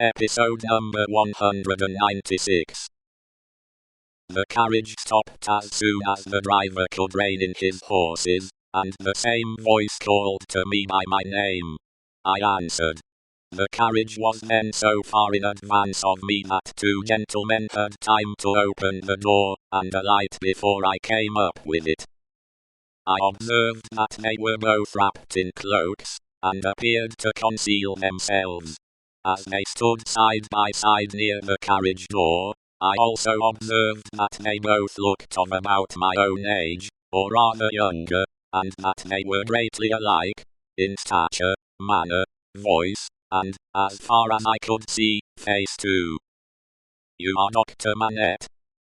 Episode number 196. The carriage stopped as soon as the driver could rein in his horses, and the same voice called to me by my name. I answered. The carriage was then so far in advance of me that two gentlemen had time to open the door and alight before I came up with it. I observed that they were both wrapped in cloaks, and appeared to conceal themselves. As they stood side by side near the carriage door, I also observed that they both looked of about my own age, or rather younger, and that they were greatly alike, in stature, manner, voice, and, as far as I could see, face too. "You are Dr. Manette?"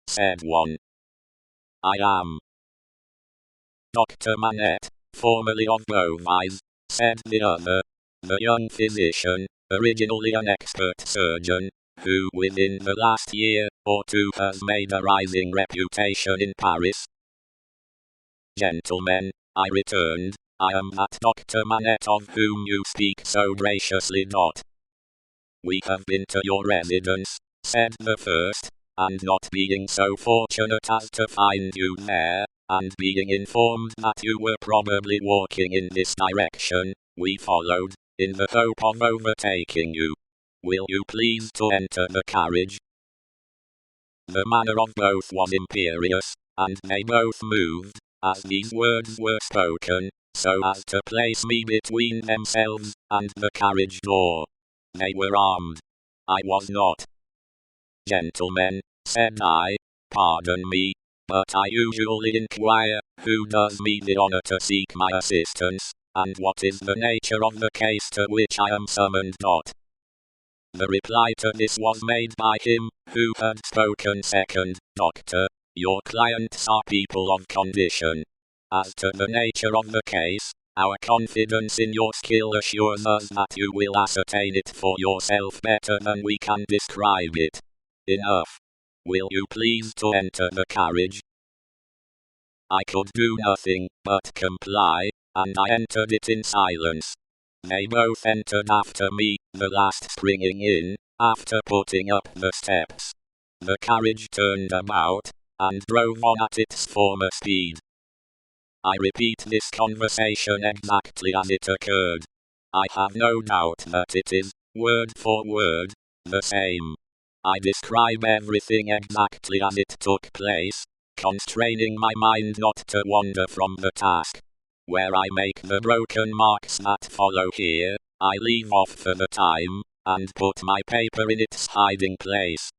said one. "I am." "Dr. Manette, formerly of Beauvais," said the other. "The young physician, originally an expert surgeon, who within the last year or two has made a rising reputation in Paris." "Gentlemen," I returned, "I am that Dr. Manette of whom you speak so graciously. We have been to your residence," said the first, "and not being so fortunate as to find you there, and being informed that you were probably walking in this direction, we followed, in the hope of overtaking you. Will you please to enter the carriage?" The manner of both was imperious, and they both moved, as these words were spoken, so as to place me between themselves and the carriage door. They were armed. I was not. "Gentlemen," said I, "pardon me, but I usually inquire, who does me the honor to seek my assistance, and what is the nature of the case to which I am summoned. The reply to this was made by him who had spoken second. "Doctor, your clients are people of condition. As to the nature of the case, our confidence in your skill assures us that you will ascertain it for yourself better than we can describe it. Enough. Will you please to enter the carriage?" I could do nothing but comply, and I entered it in silence. They both entered after me, the last springing in, after putting up the steps. The carriage turned about, and drove on at its former speed. I repeat this conversation exactly as it occurred. I have no doubt that it is, word for word, the same. I describe everything exactly as it took place, constraining my mind not to wander from the task. Where I make the broken marks that follow here, I leave off for the time, and put my paper in its hiding place.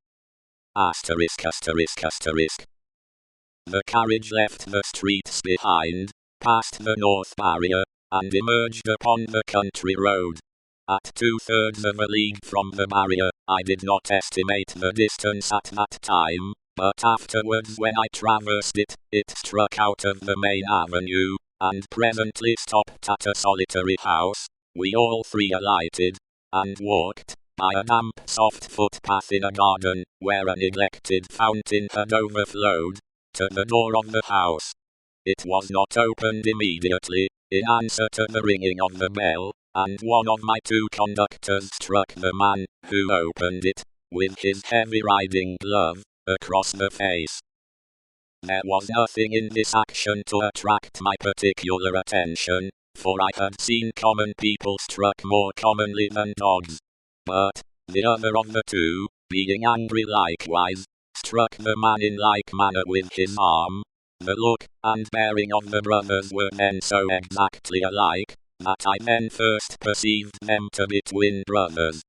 Asterisk, asterisk, asterisk. The carriage left the streets behind, passed the North Barrier, and emerged upon the country road. At 2/3 of a league from the barrier, I did not estimate the distance at that time, but afterwards when I traversed it, it struck out of the main avenue, and presently stopped at a solitary house. We all three alighted, and walked, by a damp soft footpath in a garden, where a neglected fountain had overflowed, to the door of the house. It was not opened immediately, in answer to the ringing of the bell, and one of my two conductors struck the man, who opened it, with his heavy riding glove, across the face. There was nothing in this action to attract my particular attention, for I had seen common people struck more commonly than dogs. But, the other of the two, being angry likewise, struck the man in like manner with his arm. The look and bearing of the brothers were then so exactly alike, that I then first perceived them to be twin brothers.